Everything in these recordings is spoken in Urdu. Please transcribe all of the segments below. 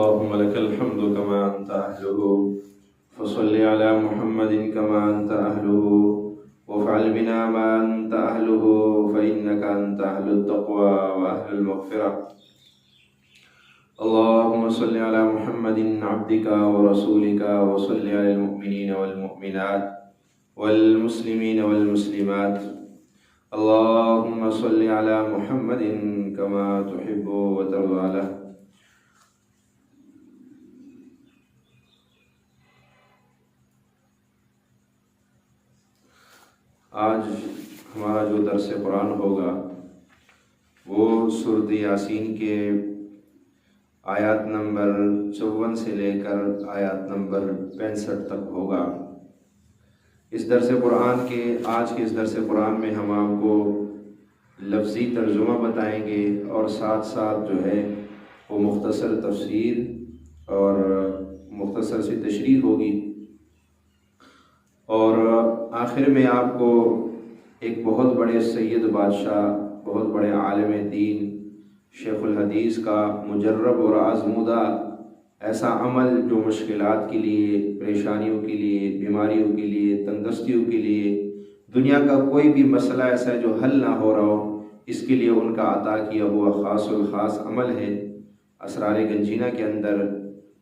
اللهم لك الحمد كما أنت أهله، فصل على محمد كما أنت أهله، وافعل بنا ما أنت أهله، فإنك أنت أهل التقوى وأهل المغفرة. اللهم صل على محمد عبدك ورسولك، وصل على المؤمنين والمؤمنات والمسلمين والمسلمات. اللهم صل على محمد كما تحب وترضى له. آج ہمارا جو درس قرآن ہوگا وہ سورۃ یاسین کے آیات نمبر 54 سے لے کر آیات نمبر 65 تک ہوگا۔ اس درس قرآن کے آج کے اس درس قرآن میں ہم آپ کو لفظی ترجمہ بتائیں گے اور ساتھ ساتھ جو ہے وہ مختصر تفسیر اور مختصر سی تشریح ہوگی، اور آخر میں آپ کو ایک بہت بڑے سید بادشاہ، بہت بڑے عالم دین، شیخ الحدیث کا مجرب اور آزمودہ ایسا عمل جو مشکلات کے لیے، پریشانیوں کے لیے، بیماریوں کے لیے، تندرستیوں کے لیے، دنیا کا کوئی بھی مسئلہ ایسا ہے جو حل نہ ہو رہا ہو، اس کے لیے ان کا عطا کیا ہوا خاص الخاص عمل ہے۔ اسرار گنجینہ کے اندر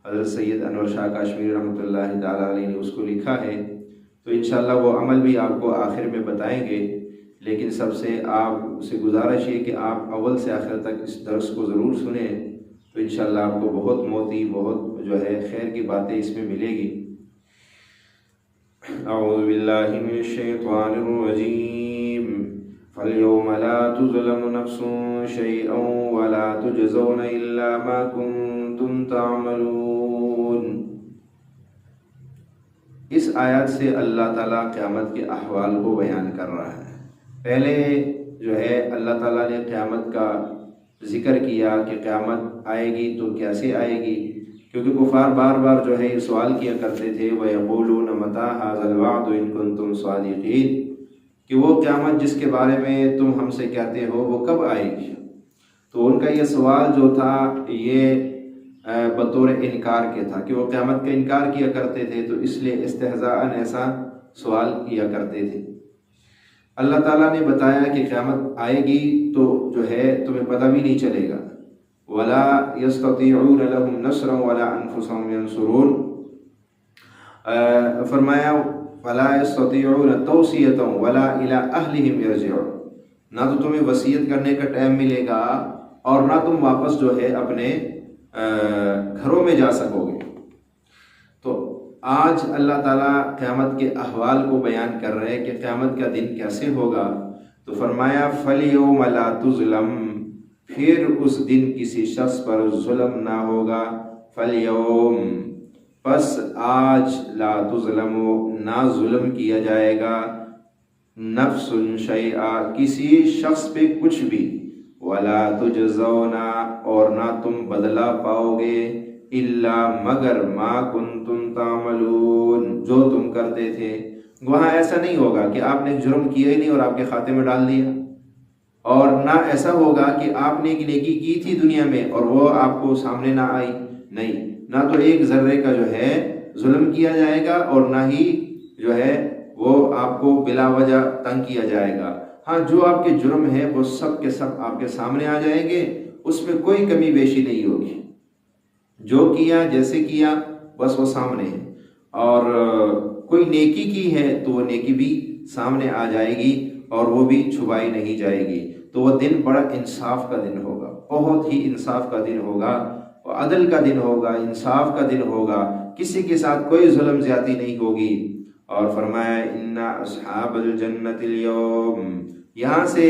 حضرت سید انور شاہ کاشمیری رحمۃ اللہ تعالیٰ علیہ نے اس کو لکھا ہے، تو انشاءاللہ وہ عمل بھی آپ کو آخر میں بتائیں گے، لیکن سب سے آپ سے گزارش ہے کہ آپ اول سے آخر تک اس درس کو ضرور سنیں، تو انشاءاللہ آپ کو بہت موتی، بہت جو ہے خیر کی باتیں اس میں ملے گی۔ اعوذ باللہ من الشیطان الرجیم، فَالْيَوْمَ لَا تُظْلَمُ نَفْسٌ شَيْئًا وَلَا تُجْزَوْنَ إِلَّا مَا كُنتُمْ تَعْمَلُونَ۔ اس آیات سے اللہ تعالیٰ قیامت کے احوال کو بیان کر رہا ہے۔ پہلے جو ہے اللہ تعالیٰ نے قیامت کا ذکر کیا کہ قیامت آئے گی تو کیسے آئے گی، کیونکہ کفار بار بار جو ہے یہ سوال کیا کرتے تھے، وَيَقُولُونَ مَتَىٰ هَٰذَا الْوَعْدُ إِن كُنتُمْ صَادِقِينَ، کہ وہ قیامت جس کے بارے میں تم ہم سے کہتے ہو وہ کب آئے گی۔ تو ان کا یہ سوال جو تھا یہ بطور انکار کے تھا کہ وہ قیامت کا انکار کیا کرتے تھے، تو اس لیے استہزاءً ایسا سوال کیا کرتے تھے۔ اللہ تعالیٰ نے بتایا کہ قیامت آئے گی تو جو ہے تمہیں پتہ بھی نہیں چلے گا، وَلَا يَسْتَطِيعُونَ لَهُمْ نَصْرًا وَلَا أَنفُسَهُمْ يَنصُرُونَ، فرمایا وَلَا يَسْتَطِيعُونَ تَوْصِيَةً وَلَا إِلَىٰ أَهْلِهِمْ يَرْجِعُونَ، نہ تو تمہیں وصیت کرنے کا ٹائم ملے گا اور نہ تم واپس جو ہے اپنے گھروں میں جا سکو گے۔ تو آج اللہ تعالیٰ قیامت کے احوال کو بیان کر رہے ہیں کہ قیامت کا دن کیسے ہوگا، تو فرمایا فَالْيَوْمَ لَا تُظْلَمُ، پھر اس دن کسی شخص پر ظلم نہ ہوگا۔ فَالْيَوْمَ، پس آج، لا تظلم، نہ ظلم کیا جائے گا، نفس شیئا، کسی شخص پہ کچھ بھی، وَلَا تُجْزَوْنَ، اور نہ تم بدلہ پاؤ گے، الا مگر ما کنتم تعملون، جو تم کرتے تھے۔ وہاں ایسا نہیں ہوگا کہ آپ نے ایک جرم کیا ہی نہیں اور آپ کے کھاتے میں ڈال دیا، اور نہ ایسا ہوگا کہ آپ نے ایک نیکی کی تھی دنیا میں اور وہ آپ کو سامنے نہ آئی، نہیں، نہ تو ایک ذرے کا جو ہے ظلم کیا جائے گا اور نہ ہی جو ہے وہ آپ کو بلا وجہ تنگ کیا جائے گا۔ ہاں، جو آپ کے جرم ہے وہ سب کے سب آپ کے سامنے آ جائیں گے، اس میں کوئی کمی بیشی نہیں ہوگی، جو کیا جیسے کیا بس وہ سامنے ہے، اور کوئی نیکی کی ہے تو وہ نیکی بھی سامنے آ جائے گی اور وہ بھی چھپائی نہیں جائے گی۔ تو وہ دن بڑا انصاف کا دن ہوگا، بہت ہی انصاف کا دن ہوگا، عدل کا دن ہوگا، انصاف کا دن ہوگا، کسی کے ساتھ کوئی ظلم زیادتی نہیں ہوگی۔ اور فرمایا ان اصحاب الجنت اليوم، یہاں سے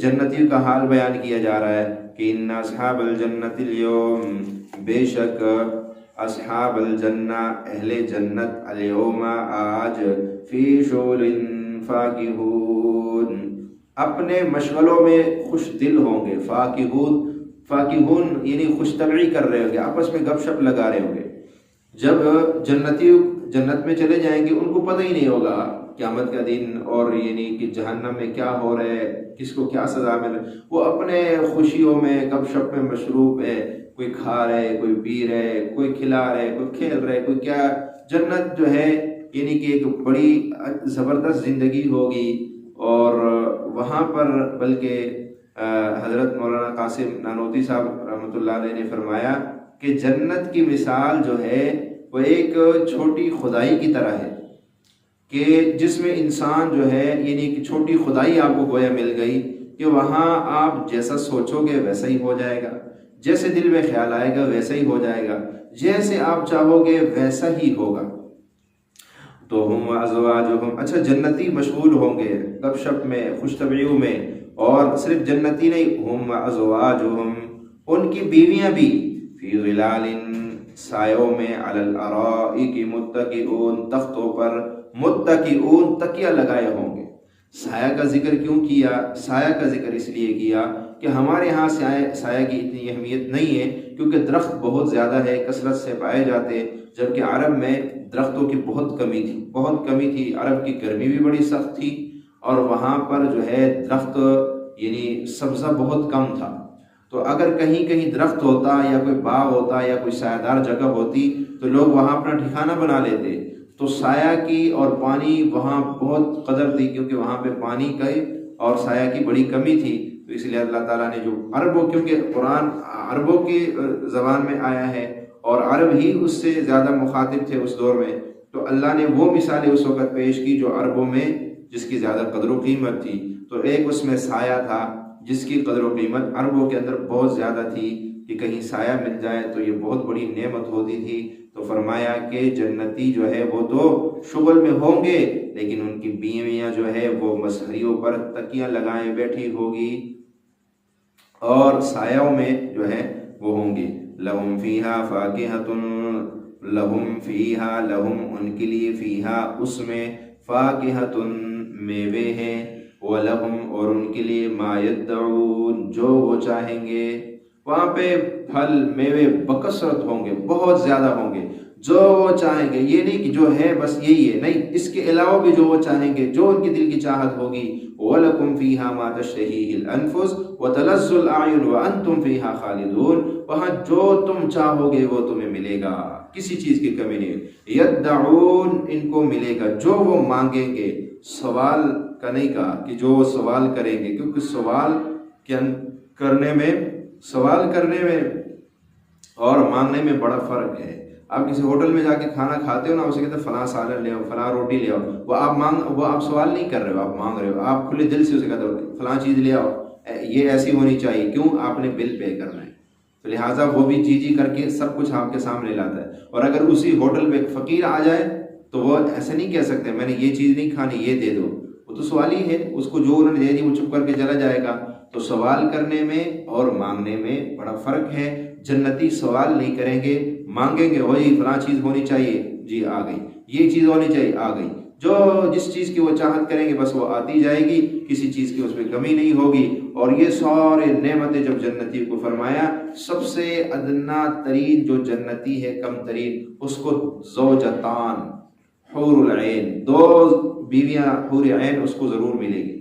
جنتیوں کا حال بیان کیا جا رہا ہے کہ ان اصحاب الجنت اليوم، بے شک اصحاب الجنہ، اہل جنت، اليوم، آج، فی شغل فاکہون، اپنے مشغلوں میں خوش دل ہوں گے۔ فاکہون یعنی خوش طبعی کر رہے ہوں گے، آپس میں گپ شپ لگا رہے ہوں گے۔ جب جنتی جنت میں چلے جائیں گے ان کو پتہ ہی نہیں ہوگا قیامت کا دن، اور یعنی کہ جہنم میں کیا ہو رہا ہے، کس کو کیا سزا مل رہی ہے، وہ اپنے خوشیوں میں گپ شپ میں مشروف ہے، کوئی کھا رہے، کوئی پی رہے، کوئی کھلا رہے، کوئی کھیل رہے، کوئی کیا. جنت جو ہے یعنی کہ ایک بڑی زبردست زندگی ہوگی. اور وہاں پر بلکہ حضرت مولانا قاسم نانوتوی صاحب رحمۃ اللہ علیہ نے فرمایا کہ جنت کی مثال جو ہے وہ ایک چھوٹی خدائی کی طرح ہے، کہ جس میں انسان جو ہے یعنی کہ چھوٹی خدائی آپ کو گویا مل گئی کہ وہاں آپ جیسا سوچو گے ویسا ہی ہو جائے گا، جیسے دل میں خیال آئے گا ویسا ہی ہو جائے گا، جیسے آپ چاہو گے ویسا ہی ہوگا. تو ہم ازواجہم، اچھا جنتی مشغول ہوں گے گپ شپ میں، خوش طبعیوں میں. اور صرف جنتی نہیں، ہم ازواجہم، ان کی بیویاں بھی، فی ظلال، سایوں میں، علی الارائک متکئون، تختوں پر، متکئون، تکیہ لگائے ہوں گے. سایہ کا ذکر کیوں کیا؟ سایہ کا ذکر اس لیے کیا کہ ہمارے ہاں سایہ کی اتنی اہمیت نہیں ہے، کیونکہ درخت بہت زیادہ ہے، کثرت سے پائے جاتے، جبکہ عرب میں درختوں کی بہت کمی تھی. عرب کی گرمی بھی بڑی سخت تھی، اور وہاں پر جو ہے درخت یعنی سبزہ بہت کم تھا. تو اگر کہیں درخت ہوتا یا کوئی باغ ہوتا یا کوئی سایہ دار جگہ ہوتی تو لوگ وہاں اپنا ٹھکانہ بنا لیتے. تو سایہ کی اور پانی وہاں بہت قدر تھی، کیونکہ وہاں پہ پانی کی اور سایہ کی بڑی کمی تھی. تو اس لیے اللہ تعالیٰ نے جو عربوں، کیونکہ قرآن عربوں کی زبان میں آیا ہے اور عرب ہی اس سے زیادہ مخاطب تھے اس دور میں، تو اللہ نے وہ مثالیں اس وقت پیش کی جو عربوں میں جس کی زیادہ قدر و قیمت تھی. تو ایک اس میں سایہ تھا جس کی قدر و قیمت عربوں کے اندر بہت زیادہ تھی، کہ کہیں سایہ مل جائے تو یہ بہت بڑی نعمت ہوتی تھی. تو فرمایا کہ جنتی جو ہے وہ تو شغل میں ہوں گے، لیکن ان کی بیویاں جو ہے وہ مسحریوں پر تکیاں لگائے بیٹھی ہوگی اور سایوں میں جو ہے وہ ہوں گی. لہم فیہا فاکہۃ، لہم فیہا، لہم ان کے لیے، فیہا اس میں، فاکہۃ میوے ہیں، وَلَهُمْ اور ان کے لیے، مَا يَدَّعُونَ جو وہ چاہیں گے. وہاں پہ پھل میوے بکثرت ہوں گے، بہت زیادہ ہوں گے، جو وہ چاہیں گے. یہ نہیں کہ جو ہے بس یہی ہے، نہیں، اس کے علاوہ بھی جو وہ چاہیں گے، جو ان کی دل کی چاہت ہوگی. وَلَكُمْ فِيهَا مَا تَشْتَهِيهِ الْأَنفُسُ وَتَلَذُّ الْأَعْيُنُ وَأَنْتُمْ فِيهَا خَالِدُونَ. وہاں جو تم چاہو گے وہ تمہیں ملے گا، کسی چیز کی کمی نہیں. يَدَّعُونَ ان کو ملے گا جو وہ مانگیں گے. سوال کا نہیں کہا کہ جو وہ سوال کریں گے، کیونکہ سوال کرنے میں اور مانگنے میں بڑا فرق ہے. آپ کسی ہوٹل میں جا کے کھانا کھاتے ہو نا، اسے کہتے ہیں فلاں سالن لے آؤ، فلاں روٹی لے آؤ. وہ آپ سوال نہیں کر رہے ہو، آپ مانگ رہے ہو. آپ کھلے دل سے اسے کہتے ہو فلاں چیز لے آؤ، یہ ایسی ہونی چاہیے. کیوں؟ آپ نے بل پے کرنا ہے، تو لہٰذا وہ بھی جی کر کے سب کچھ آپ کے سامنے لاتا ہے. اور اگر اسی ہوٹل میں ایک فقیر آ جائے تو وہ ایسے نہیں کہہ سکتے میں نے یہ چیز نہیں کھانی، یہ دے دو. وہ تو سوال ہی ہے، اس کو جو انہوں نے دے دی وہ چپ کر کے چلا جائے گا. تو سوال کرنے میں اور مانگنے میں بڑا فرق ہے. جنتی سوال نہیں کریں گے، مانگیں گے، وہی فلاں چیز ہونی چاہیے، جی آ گئی، یہ چیز ہونی چاہیے، آ گئی. جو جس چیز کی وہ چاہت کریں گے بس وہ آتی جائے گی، کسی چیز کی اس میں کمی نہیں ہوگی. اور یہ سارے نعمتیں جب جنتی کو فرمایا، سب سے ادنا ترین جو جنتی ہے، کم ترین، اس کو زوجتان، حور العین، دو بیویاں حور عین اس کو ضرور ملے گی.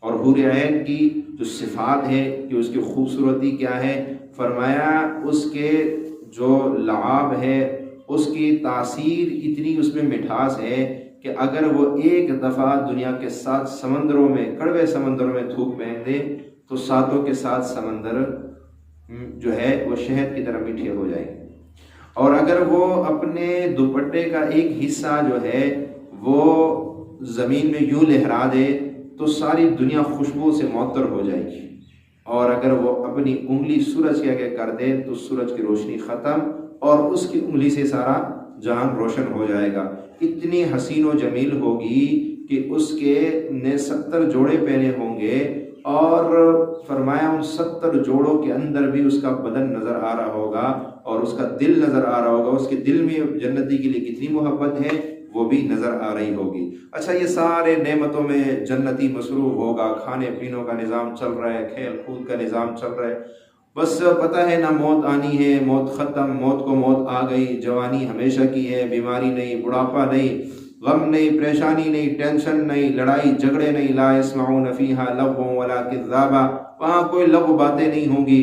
اور حور عین کی جو صفات ہے کہ اس کی خوبصورتی کیا ہے، فرمایا اس کے جو لعاب ہے، اس کی تاثیر اتنی اس میں مٹھاس ہے کہ اگر وہ ایک دفعہ دنیا کے 7 سمندروں میں، کڑوے سمندروں میں تھوک پہن دے تو 7 کے 7 سمندر جو ہے وہ شہد کی طرح میٹھے ہو جائیں گے. اور اگر وہ اپنے دوپٹے کا ایک حصہ جو ہے وہ زمین میں یوں لہرا دے تو ساری دنیا خوشبو سے معطر ہو جائے گی. اور اگر وہ اپنی انگلی سورج کے آگے کر دے تو سورج کی روشنی ختم اور اس کی انگلی سے سارا جہان روشن ہو جائے گا. اتنی حسین و جمیل ہوگی کہ اس کے نے 70 جوڑے پہنے ہوں گے، اور فرمایا ان 70 جوڑوں کے اندر بھی اس کا بدن نظر آ رہا ہوگا اور اس کا دل نظر آ رہا ہوگا. اس کے دل میں جنتی کے لیے کتنی محبت ہے وہ بھی نظر آ رہی ہوگی. اچھا، یہ سارے نعمتوں میں جنتی مصروف ہوگا، کھانے پینوں کا نظام چل رہا ہے، کھیل کود کا نظام چل رہا ہے. بس پتہ ہے نہ موت آنی ہے، موت ختم، موت کو موت آ گئی. جوانی ہمیشہ کی ہے، بیماری نہیں، بڑھاپا نہیں، غم نہیں، پریشانی نہیں، ٹینشن نہیں، لڑائی جھگڑے نہیں. لا يسمعون فيها لغوا ولا كذابا، وہاں کوئی لغو باتیں نہیں ہوں گی.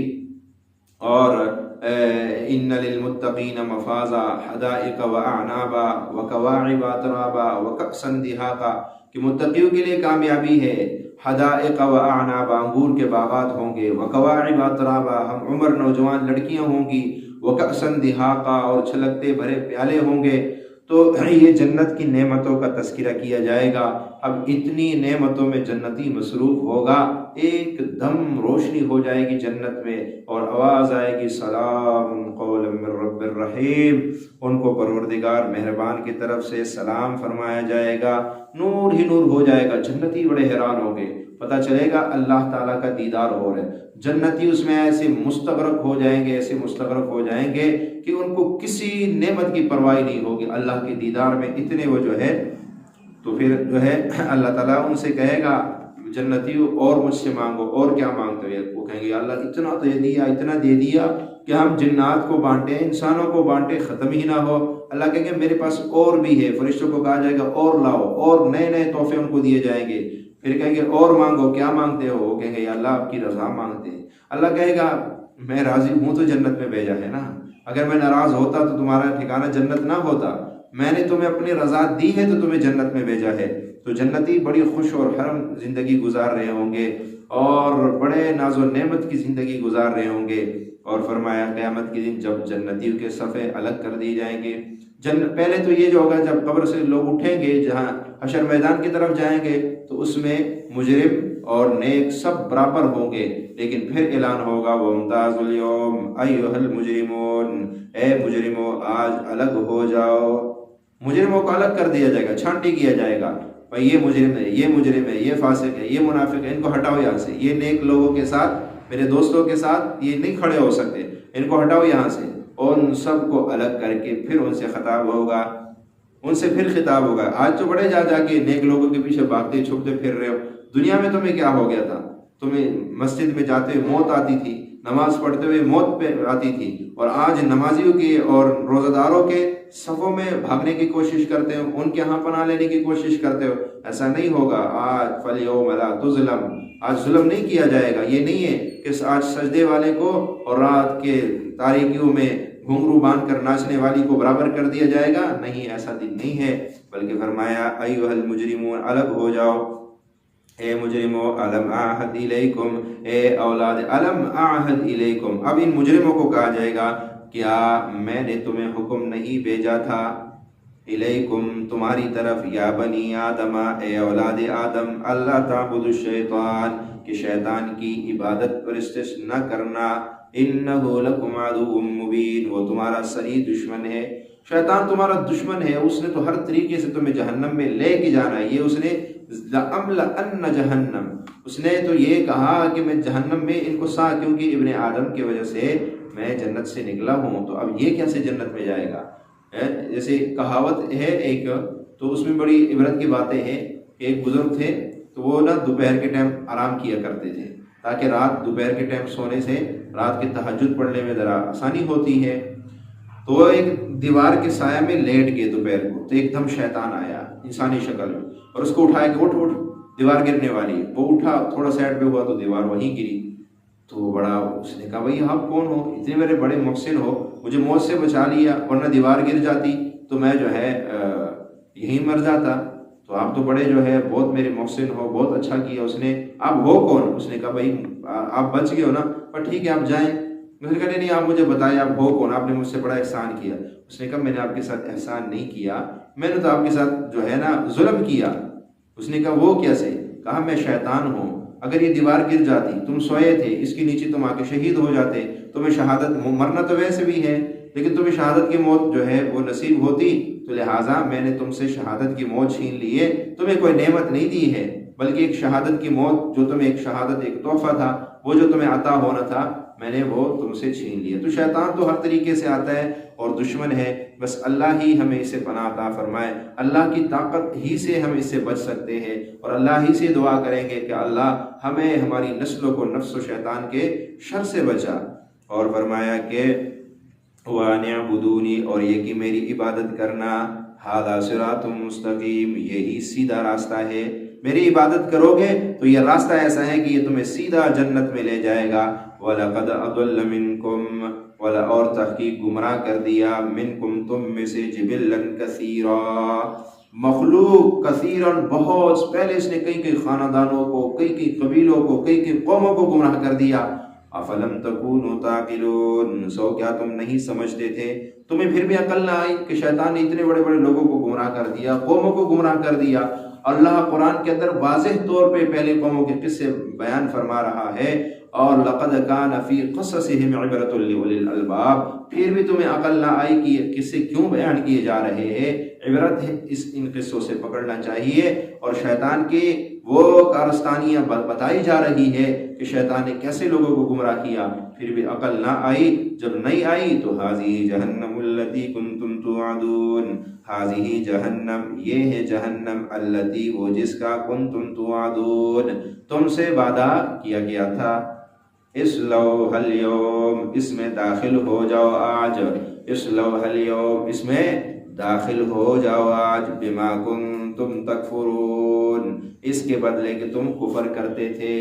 اور ان للمتقین مفازا حدائق واعنابا وکواعب اترابا وکأسا دہاقا، کہ متقیوں کے لیے کامیابی ہے، حدائق واعنابا انگور کے باغات ہوں گے، وکواعب اترابا ہم عمر نوجوان لڑکیاں ہوں گی، وکأسا دہاقا اور چھلکتے بھرے پیالے ہوں گے۔ تو یہ جنت کی نعمتوں کا تذکرہ کیا جائے گا۔ اب اتنی نعمتوں میں جنتی مصروف ہوگا، ایک دم روشنی ہو جائے گی جنت میں، اور آواز آئے گی سلام قولا من رب الرحیم، ان کو پروردگار مہربان کی طرف سے سلام فرمایا جائے گا، نور ہی نور ہو جائے گا۔ جنتی بڑے حیران ہوں گے، پتہ چلے گا اللہ تعالیٰ کا دیدار ہو رہا ہے۔ جنتی اس میں ایسے مستغرق ہو جائیں گے، ایسے مستغرق ہو جائیں گے کہ ان کو کسی نعمت کی پرواہ نہیں ہوگی، اللہ کے دیدار میں اتنے وہ جو ہے۔ تو پھر جو ہے اللہ تعالیٰ ان سے کہے گا جنتیوں اور مجھ سے مانگو، اور کیا مانگتے ہو؟ وہ کہیں گے اللہ اتنا دے دیا، اتنا دے دیا کہ ہم جنات کو بانٹیں، انسانوں کو بانٹیں، ختم ہی نہ ہو۔ اللہ کہیں گے میرے پاس اور بھی ہے، فرشتوں کو کہا جائے گا اور لاؤ، اور نئے نئے تحفے ان کو دیے جائیں گے۔ پھر کہیں گے اور مانگو، کیا مانگتے ہو؟ وہ کہیں گے یا اللہ آپ کی رضا مانگتے ہیں۔ اللہ کہے گا میں راضی ہوں تو جنت میں بھیجا ہے نا، اگر میں ناراض ہوتا تو تمہارا ٹھکانہ جنت نہ ہوتا، میں نے تمہیں اپنی رضا دی ہے تو تمہیں جنت میں بھیجا ہے۔ تو جنتی بڑی خوش اور حرم زندگی گزار رہے ہوں گے، اور بڑے ناز و نعمت کی زندگی گزار رہے ہوں گے۔ اور فرمایا قیامت کے دن جب جنتیوں کے صفحے الگ کر دی جائیں گے، پہلے تو یہ جو ہوگا جب قبر سے لوگ اٹھیں گے، جہاں حشر میدان کی طرف جائیں گے، تو اس میں مجرم اور نیک سب برابر ہوں گے، لیکن پھر اعلان ہوگا وَامْتَازُوا الْيَوْمَ أَيُّهَا الْمُجْرِمُونَ، اے مجرموں آج الگ ہو جاؤ۔ مجرموں کو الگ کر دیا جائے گا، چھانٹی کیا جائے گا، بھائی یہ مجرم ہے، یہ مجرم ہے، یہ فاسق ہے، یہ منافق ہے، ان کو ہٹاؤ یہاں سے، یہ نیک لوگوں کے ساتھ، میرے دوستوں کے ساتھ یہ نہیں کھڑے ہو سکتے، ان کو ہٹاؤ یہاں سے۔ اور ان سب کو الگ کر کے پھر ان سے خطاب ہوگا، ان سے پھر خطاب ہوگا۔ آج تو بڑے جا کے نیک لوگوں کے پیچھے بھاگتے چھپتے پھر رہے ہو، دنیا میں تمہیں کیا ہو گیا تھا؟ تمہیں مسجد میں جاتے ہوئے موت آتی تھی، نماز پڑھتے ہوئے موت پہ آتی تھی، اور آج نمازیوں کی اور روزہ داروں کے صفوں میں بھاگنے کی کوشش کرتے ہو، ان کے ہاں پناہ لینے کی کوشش کرتے ہو۔ ایسا نہیں ہوگا۔ آج فَالْيَوْمَ لَا تُظْلَمُ، آج ظلم نہیں کیا جائے گا۔ یہ نہیں ہے کہ آج سجدے والے کو اور رات کے تاریکیوں میں گھنگرو باندھ کر ناچنے والی کو برابر کر دیا جائے گا، نہیں، ایسا دن نہیں ہے۔ بلکہ فرمایا ایھا الْمُجْرِمُونَ، الگ ہو جاؤ اے مجرموں، الم اعہد الیکم، اے اولاد الم اعہد الیکم۔ اب ان مجرموں کو کہا جائے گا کیا میں نے تمہیں حکم نہیں بھیجا تھا؟ الیکم تمہاری طرف، یا بنی آدم، اے اولاد آدم، اللہ تعبدوا الشیطان، کہ شیطان کی عبادت پرستش نہ کرنا، انہ لکم عدو مبین، وہ تمہارا صریح دشمن ہے۔ شیطان تمہارا دشمن ہے، اس نے تو ہر طریقے سے تمہیں جہنم میں لے کے جانا ہے۔ یہ اس نے لَأَمْلَأَنَّ جہنم، اس نے تو یہ کہا کہ میں جہنم میں ان کو کیونکہ ابن آدم کی وجہ سے میں جنت سے نکلا ہوں، تو اب یہ کیسے جنت میں جائے گا؟ جیسے کہاوت ہے ایک، تو اس میں بڑی عبرت کی باتیں ہیں۔ ایک بزرگ تھے تو وہ نا دوپہر کے ٹائم آرام کیا کرتے تھے، تاکہ رات دوپہر کے ٹائم سونے سے رات کے تہجد پڑھنے میں ذرا آسانی ہوتی ہے۔ تو وہ ایک دیوار کے سایہ میں لیٹ گئے دوپہر کو، تو ایک دم شیطان آیا انسانی شکل میں، اور اس کو اٹھایا کہ اٹھ اٹھ دیوار گرنے والی ہے۔ وہ اٹھا، تھوڑا سائڈ پہ ہوا تو دیوار وہیں گری۔ تو بڑا اس نے کہا بھائی آپ کون ہو، اتنے میرے بڑے محسن ہو، مجھے موت سے بچا لیا، ورنہ دیوار گر جاتی تو میں جو ہے یہیں مر جاتا، تو آپ تو بڑے جو ہے بہت میرے محسن ہو، بہت اچھا کیا۔ اس نے آپ ہو کون؟ اس نے کہا بھائی آپ بچ گئے ہو نا، پر ٹھیک ہے آپ جائیں۔ میں نے کہا نہیں آپ مجھے بتائیں آپ ہو کون، آپ نے مجھ سے بڑا احسان کیا۔ اس نے کہا میں نے آپ کے ساتھ احسان نہیں کیا، میں نے تو آپ کے ساتھ جو ہے نا ظلم کیا۔ اس نے کہا وہ کیسے؟ کہا میں شیطان ہوں، اگر یہ دیوار گر جاتی، تم سوئے تھے، اس کے نیچے تم آ کے شہید ہو جاتے، تمہیں شہادت، مرنا تو ویسے بھی ہے لیکن تمہیں شہادت کی موت جو ہے وہ نصیب ہوتی، تو لہٰذا میں نے تم سے شہادت کی موت چھین لی ہے، تمہیں کوئی نعمت نہیں دی ہے، بلکہ ایک شہادت کی موت جو تمہیں ایک شہادت ایک تحفہ تھا، وہ جو تمہیں عطا ہونا تھا، میں نے وہ تم سے چھین لیا۔ تو شیطان تو ہر طریقے سے آتا ہے اور دشمن ہے، بس اللہ ہی ہمیں اسے پناہ عطا فرمائے، اللہ کی طاقت ہی سے ہم اس سے بچ سکتے ہیں، اور اللہ ہی سے دعا کریں گے کہ اللہ ہمیں ہماری نسلوں کو نفس و شیطان کے شر سے بچا۔ اور فرمایا کہ وَأَنِ اعْبُدُونِی، اور یہ کہ میری عبادت کرنا، ھَذَا صِرَاطٌ مُسْتَقِیمٌ، یہی سیدھا راستہ ہے، میری عبادت کرو گے تو یہ راستہ ایسا ہے کہ یہ تمہیں سیدھا جنت میں لے جائے گا۔ وَلَقَدْ أَضَلَّ مِنْکُمْ، ولا اور تحقیق گمراہ کر دیا منکم تم میں سے جبلن کثیرا مخلوق کثیرن بہت پہلے اس نے کئی خاندانوں کو کئی قبیلوں کو کئی قوموں کو گمراہ کر دیا افلم تکونوا تعقلون سو کیا تم نہیں سمجھتے تھے تمہیں پھر بھی عقل نہ آئی کہ شیطان نے اتنے بڑے بڑے لوگوں کو گمراہ کر دیا قوموں کو گمراہ کر دیا اللہ قرآن کے اندر واضح طور پہ پہلے قوموں کے قصے بیان فرما رہا ہے اور لقد کان فی قصصہم عبرۃ لأولی الالباب پھر بھی تمہیں عقل نہ آئی کہ قصے کیوں بیان کیے جا رہے ہیں عبرت ہے ان قصوں سے پکڑنا چاہیے اور شیطان کی وہ کارستانیاں بتائی جا رہی ہے کہ شیطان نے کیسے لوگوں کو گمراہ کیا پھر بھی عقل نہ آئی جب نہیں آئی تو ھذہ جہنم التی کنتم توعدون ھذہ جہنم یہ ہے جہنم التی وہ جس کا کنتم توعدون تم سے وعدہ کیا گیا تھا اصلوھا اليوم اس میں داخل ہو جاؤ آج اصلوھا اليوم اس میں داخل ہو جاؤ آج بما کنتم تکفرون اس کے بدلے کہ تم کفر کرتے تھے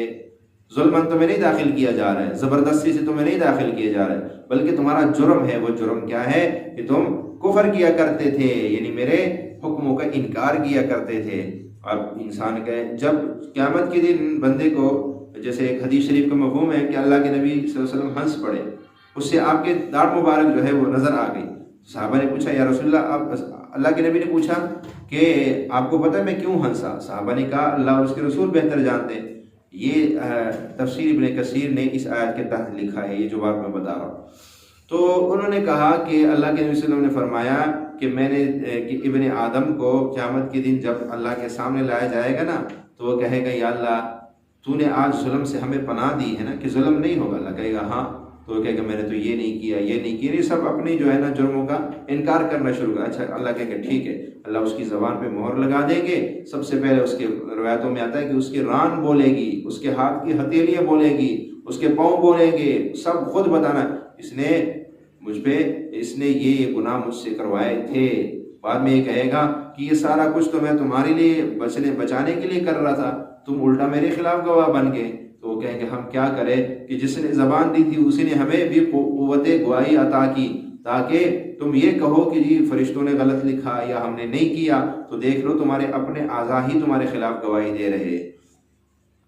ظلماً تمہیں نہیں داخل کیا جا رہا ہے زبردستی سے تمہیں نہیں داخل کیا جا رہا ہے بلکہ تمہارا جرم ہے وہ جرم کیا ہے کہ تم کفر کیا کرتے تھے یعنی میرے حکموں کا انکار کیا کرتے تھے اب انسان کا جب قیامت کے دن بندے کو جیسے ایک حدیث شریف کا مفہوم ہے کہ اللہ کے نبی صلی اللہ علیہ وسلم ہنس پڑے اس سے آپ کے داڑھ مبارک جو ہے وہ نظر آ گئی صحابہ نے پوچھا یا رسول اللہ آپ اللہ کے نبی نے پوچھا کہ آپ کو پتہ ہے میں کیوں ہنسا صحابہ نے کہا اللہ اور اس کے رسول بہتر جانتے ہیں یہ تفسیر ابن کثیر نے اس آیت کے تحت لکھا ہے یہ جو بات میں بتا رہا ہوں تو انہوں نے کہا کہ اللہ کے نبی صلی اللہ علیہ وسلم نے فرمایا کہ میں نے کہ ابن آدم کو قیامت کے دن جب اللہ کے سامنے لایا جائے گا نا تو وہ کہے گا یا اللہ تو نے آج ظلم سے ہمیں پناہ دی ہے نا کہ ظلم نہیں ہوگا اللہ کہے گا ہاں تو وہ کہے گا میں نے تو یہ نہیں کیا یہ نہیں کیا یہ سب اپنی جو ہے نا جرموں کا انکار کرنا شروع کر اچھا اللہ کہے گا ٹھیک ہے اللہ اس کی زبان پہ مہر لگا دیں گے سب سے پہلے اس کے روایتوں میں آتا ہے کہ اس کی ران بولے گی اس کے ہاتھ کی ہتھیلیاں بولے گی اس کے پاؤں بولیں گے سب خود بتانا اس نے مجھ پہ اس نے یہ گناہ مجھ سے کروائے تھے بعد میں یہ کہے گا کہ یہ سارا کچھ تو میں تمہارے لیے بچانے کے لیے کر رہا تھا تم الٹا میرے خلاف گواہ بن گئے تو وہ کہیں گے ہم کیا کریں کہ جس نے زبان دی تھی اسی نے ہمیں بھی قوت گواہی عطا کی تاکہ تم یہ کہو کہ جی فرشتوں نے غلط لکھا یا ہم نے نہیں کیا تو دیکھ لو تمہارے اپنے اعضاء ہی تمہارے خلاف گواہی دے رہے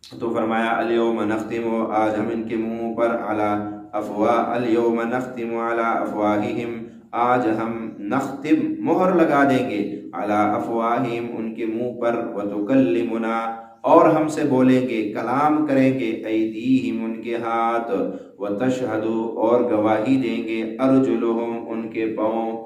تو فرمایا الیوم نختم آج ہم ان کے منہ پر الیوم نختم علی افواہہم آج ہم نختم مہر لگا دیں گے علی افواہہم ان کے منہ پر وتکلمنا اور ہم سے بولیں گے کلام کریں گے ایدیہم ان کے ہاتھ وتشہد اور گواہی دیں گے ارجلہم ان کے پاؤں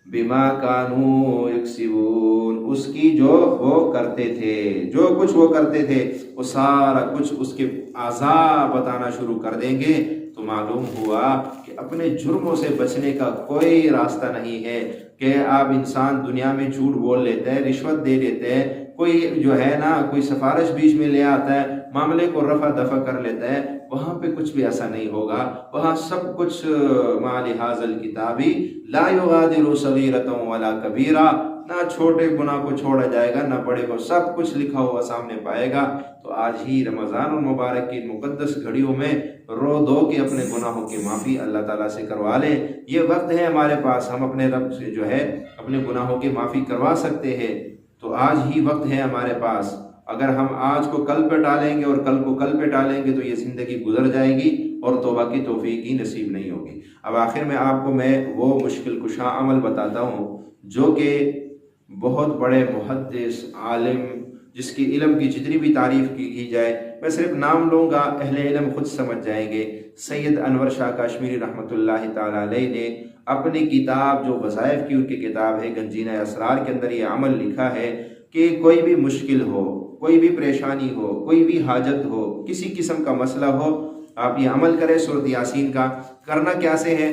بما کانوا یکسبون اس کی جو وہ کرتے تھے جو کچھ وہ کرتے تھے وہ سارا کچھ اس کے اعضاء بتانا شروع کر دیں گے تو معلوم ہوا کہ اپنے جرموں سے بچنے کا کوئی راستہ نہیں ہے کہ آپ انسان دنیا میں جھوٹ بول لیتے ہیں رشوت دے دیتے ہیں کوئی جو ہے نا کوئی سفارش بیچ میں لے آتا ہے معاملے کو رفع دفع کر لیتا ہے وہاں پہ کچھ بھی ایسا نہیں ہوگا وہاں سب کچھ مع لحاظ الکتابی لا یغادر صغیرۃ ولا کبیرہ نہ چھوٹے گناہ کو چھوڑا جائے گا نہ بڑے کو سب کچھ لکھا ہوا سامنے پائے گا تو آج ہی رمضان المبارک کی مقدس گھڑیوں میں رو دو کہ اپنے گناہوں کی معافی اللہ تعالیٰ سے کروا لیں یہ وقت ہے ہمارے پاس ہم اپنے رب سے جو ہے اپنے گناہوں کی معافی کروا سکتے ہیں تو آج ہی وقت ہے ہمارے پاس اگر ہم آج کو کل پہ ٹالیں گے اور کل کو کل پہ ٹالیں گے تو یہ زندگی گزر جائے گی اور توبہ کی توفیق ہی نصیب نہیں ہوگی اب آخر میں آپ کو میں وہ مشکل کشا عمل بتاتا ہوں جو کہ بہت بڑے محدث عالم جس کی علم کی جتنی بھی تعریف کی جائے میں صرف نام لوں گا اہل علم خود سمجھ جائیں گے سید انور شاہ کاشمیری رحمۃ اللہ تعالی علیہ نے اپنی کتاب جو وظائف کی ان کی کتاب ہے گنجینہ اسرار کے اندر یہ عمل لکھا ہے کہ کوئی بھی مشکل ہو کوئی بھی پریشانی ہو کوئی بھی حاجت ہو کسی قسم کا مسئلہ ہو آپ یہ عمل کریں سورۃ یاسین کا کرنا کیا سے ہے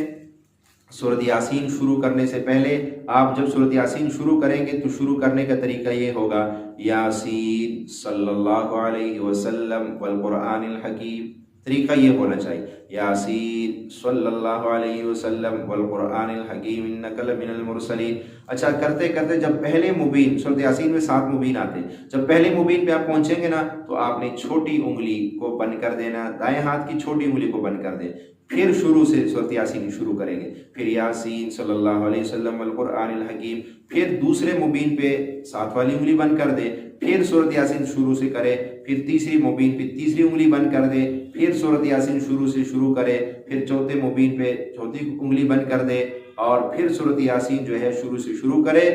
سورۃ یاسین شروع کرنے سے پہلے آپ جب سورۃ یاسین شروع کریں گے تو شروع کرنے کا طریقہ یہ ہوگا یاسین صلی اللہ علیہ وسلم والقرآن الحکیم طریقہ یہ ہونا چاہیے یاسین صلی اللہ علیہ وسلم والقرآن الحکیم انک لمن المرسلین اچھا کرتے کرتے جب پہلے مبین سورۃ یاسین میں 7 مبین آتے جب پہلے مبین پہ آپ پہنچیں گے نا تو آپ نے چھوٹی انگلی کو بند کر دینا دائیں ہاتھ کی چھوٹی انگلی کو بند کر دیں پھر شروع سے سورۃ یاسین شروع کریں گے، پھر یاسین صلی اللہ علیہ وسلم والقرآن الحکیم، پھر دوسرے مبین پہ 7 والی انگلی بند کر دے، پھر سورۃ یاسین شروع سے کرے، پھر تیسری مبین پہ تیسری انگلی بند کر دے، پھر سورۃ یاسین شروع سے شروع کرے، پھر چوتھے مبین پہ چوتھی انگلی بند کر دے، اور پھر سورۃ یاسین جو ہے شروع سے شروع کرے،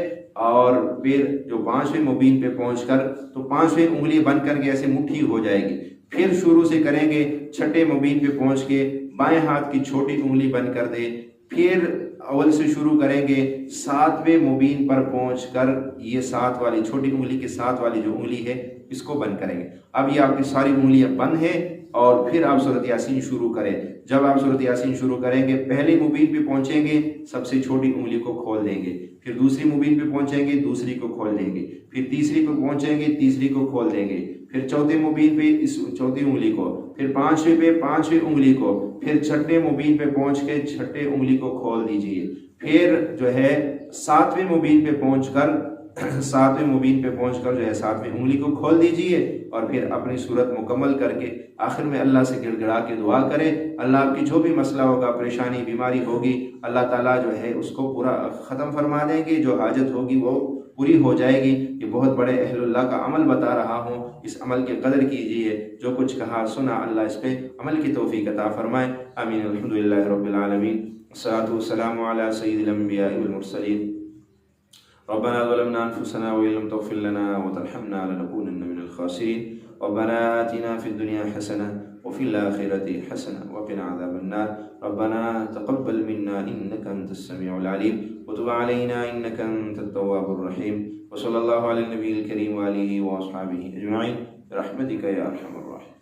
اور پھر جو 5ویں مبین پہ پہنچ کر تو 5ویں انگلی بند کر کے ایسے مٹھی ہو جائے گی، پھر شروع سے کریں گے، 6 مبین پہ پہنچ کے بائیں ہاتھ کی چھوٹی انگلی بند کر دے، پھر اول سے شروع کریں گے، 7ویں مبین پر پہنچ کر یہ 7 والی چھوٹی انگلی کے 7 والی جو انگلی ہے اس کو بند کریں گے۔ اب یہ آپ کی ساری انگلیاں بند ہیں، اور پھر آپ سورۃ یاسین شروع کریں۔ جب آپ سورۃ یاسین شروع کریں گے، پہلی مبین پہ پہنچیں گے، سب سے چھوٹی انگلی کو کھول دیں گے، پھر دوسری مبین پہ پہنچیں گے، دوسری کو کھول دیں گے، پھر تیسری پہ پہنچیں گے، تیسری کو کھول دیں گے، پھر چوتھے مبین پہ اس چوتھی انگلی کو، پھر 5ویں پہ 5ویں انگلی کو، پھر 6 مبین پہ پہنچ کے 6 انگلی کو کھول دیجئے، پھر جو ہے 7ویں مبین پہ پہنچ کر 7ویں مبین پہ پہنچ کر جو ہے 7ویں انگلی کو کھول دیجئے، اور پھر اپنی صورت مکمل کر کے آخر میں اللہ سے گڑ گڑا کے دعا کرے۔ اللہ آپ کی جو بھی مسئلہ ہوگا، پریشانی بیماری ہوگی، اللہ تعالیٰ جو ہے اس کو پورا ختم فرما دیں گے، جو حاجت ہوگی وہ پوری ہو جائے گی۔ یہ بہت بڑے اہل اللہ کا عمل بتا رہا ہوں، اس عمل کی قدر کیجئے۔ جو کچھ کہا سنا اللہ اس پہ عمل کی توفیق عطا فرمائے، آمین۔ الحمدللہ رب العالمین، والصلاة والسلام علی سید الانبیاء والمرسلین۔ ربنا ظلمنا انفسنا وان لم تغفر لنا وترحمنا لنكونن من الخاسرين، ربنا آتنا في الدنيا حسنة وفي الآخرة حسنة وقنا عذاب النار، ربنا تقبل منا إنك أنت السميع العليم وتب علينا إنك أنت التواب الرحيم، وصلى الله على النبي الكريم وآله وأصحابه أجمعين برحمتك يا أرحم الراحمين۔